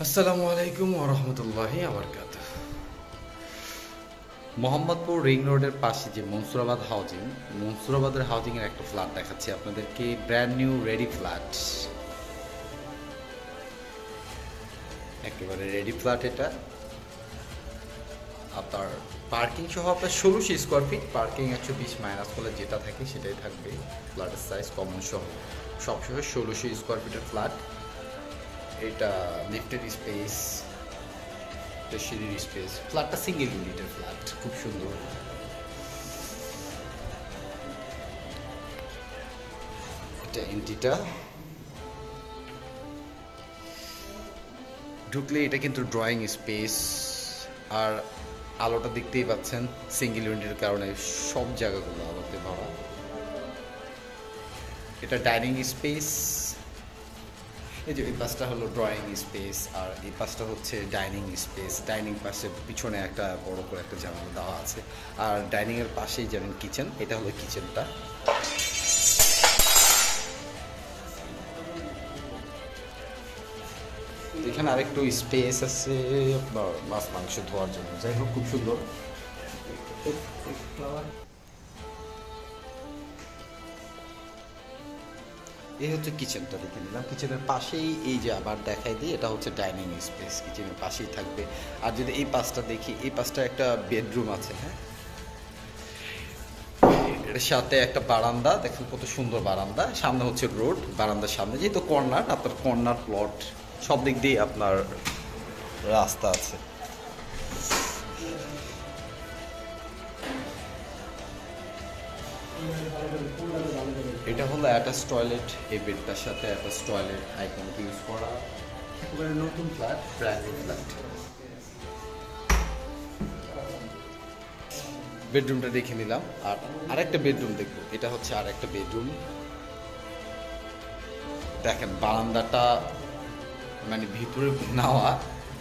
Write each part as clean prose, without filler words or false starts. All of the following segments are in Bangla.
আসসালামু আলাইকুম ওয়া রাহমাতুল্লাহি ওয়া বারাকাতুহু। মোহাম্মদপুর রিং রোডের পাশে যে মনসুরাবাদ হাউজিং, মনসুরাবাদের হাউজিং এর একটা ফ্ল্যাট দেখাচ্ছি আপনাদেরকে, ব্র্যান্ড নিউ রেডি ফ্ল্যাট, একেবারে রেডি ফ্ল্যাট। এটা আপনার পার্কিং সহ আপনার 1600 স্কোয়ার ফিট, পার্কিং 120 মাইনাস করলে যেটা থাকে সেটাই থাকবে। ফ্ল্যাটের সাইজ কমন সহ সবসহ 1600 স্কোয়ার ফিটের ফ্ল্যাট। এটা লিফটেড স্পেস, সিঁড়ির স্পেস, ফ্ল্যাটটা সিঙ্গেল ইউনিটের ফ্ল্যাট, খুব সুন্দর। এটা এন্ট্রিটা, ঢুকলে এটা কিন্তু ড্রয়িং স্পেস, আর আলোটা দেখতেই পাচ্ছেন সিঙ্গেল ইউনিটের কারণে সব জায়গাগুলো আলোতে ভরা। এটা ডাইনিং স্পেস, এই যে এই পাশটা হলো ড্রয়িং স্পেস আর এই পাশটা হচ্ছে ডাইনিং স্পেস। ডাইনিং পাশে পিছনে একটা বড় করে একটা জানালা দেওয়া আছে, আর ডাইনিং এর পাশেই যেমন কিচেন, এটা হলো কিচেনটা। এখানে আরেকটু স্পেস আছে আপনার মাছ মাংস ধোয়ার জন্য, যাই হোক খুব সুন্দর। এই হচ্ছে কিচেনটা, দেখে নিলাম। কিচেনের পাশেই এই যে আবার দেখাই দিই, এটা হচ্ছে ডাইনিং স্পেস, কিচেনের পাশেই থাকবে। আর যদি এই পাশটা দেখি, এই পাশটা একটা বেডরুম আছে, হ্যাঁ, এর সাথে একটা বারান্দা, দেখেন কত সুন্দর বারান্দা। সামনে হচ্ছে রোড, বারান্দার সামনে যেহেতু কর্নার, আপনার কর্নার প্লট, সব দিক দিয়ে আপনার রাস্তা আছে। এটা হলো অ্যাটাচ টয়লেট, এই বেডটার সাথে অ্যাটাচ টয়লেট আইকন ইউজ করা, একেবারে নতুন ফ্ল্যাট, ব্র্যান্ড নিউ ফ্ল্যাট। বেডরুমটা দেখে নিলাম, আর আরেকটা বেডরুম দেখবো। এটা হচ্ছে আরেকটা বেডরুম, দেখেন বারান্দাটা মানে ভিতরে নেওয়া,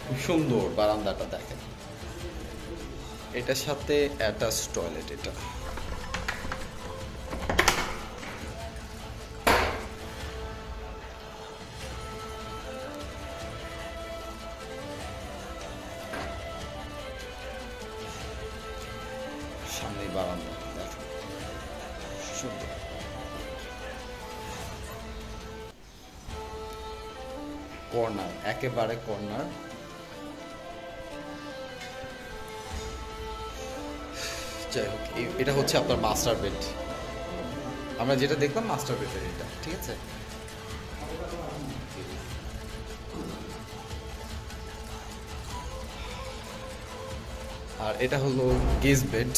খুব সুন্দর বারান্দাটা দেখেন। এটার সাথে অ্যাটাচ টয়লেট, এটা সামনে বারান্দা দেখেন, সুন্দর। কর্নার, একেবারে কর্নার। যাই হোক, এটা হচ্ছে আপনার মাস্টার বেড। আমরা যেটা দেখলাম মাস্টার বেডের এটা, ঠিক আছে। আর এটা হলো গেস্ট বেড,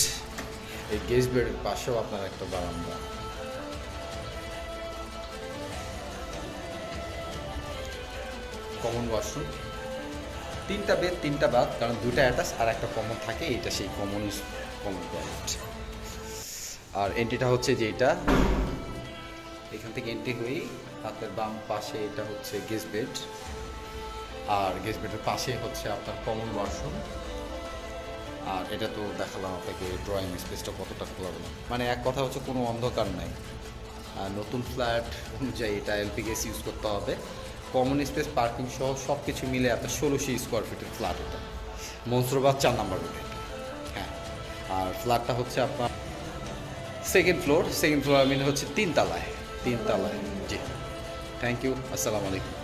এই গেস্ট বেডের পাশেও আপনার একটা বারান্দা। কমন ওয়াশরুম, তিনটা বেড, তিনটা বাথ, কারণ দুটা অ্যাটাচ আর একটা কমন থাকে, এটা সেই কমন টয়লেট। আর এন্ট্রিটা হচ্ছে যে এটা, এখান থেকে এন্ট্রি হয়েই হাতের বাম পাশে এটা হচ্ছে গেস্ট বেড, আর গেস্ট বেডের পাশে হচ্ছে আপনার কমন ওয়াশরুম। আর এটা তো দেখালাম আপনাকে ড্রয়িং স্পেসটা কতটা খোলা, মানে এক কথা হচ্ছে কোনো অন্ধকার নাই। আর নতুন ফ্ল্যাট অনুযায়ী এটা এলপি গ্যাস ইউজ করতে হবে। কমন স্পেস, পার্কিং সহ সব কিছু মিলে আপনার 1600 স্কোয়ার ফিটের ফ্ল্যাট, এটা মনসুরাবাদ 4 নম্বর রোডে। হ্যাঁ, আর ফ্ল্যাটটা হচ্ছে আপনার সেকেন্ড ফ্লোর, সেকেন্ড ফ্লোর মিলে হচ্ছে তিনতলায়, তিনতলায়। জি, থ্যাংক ইউ, আসসালামু আলাইকুম।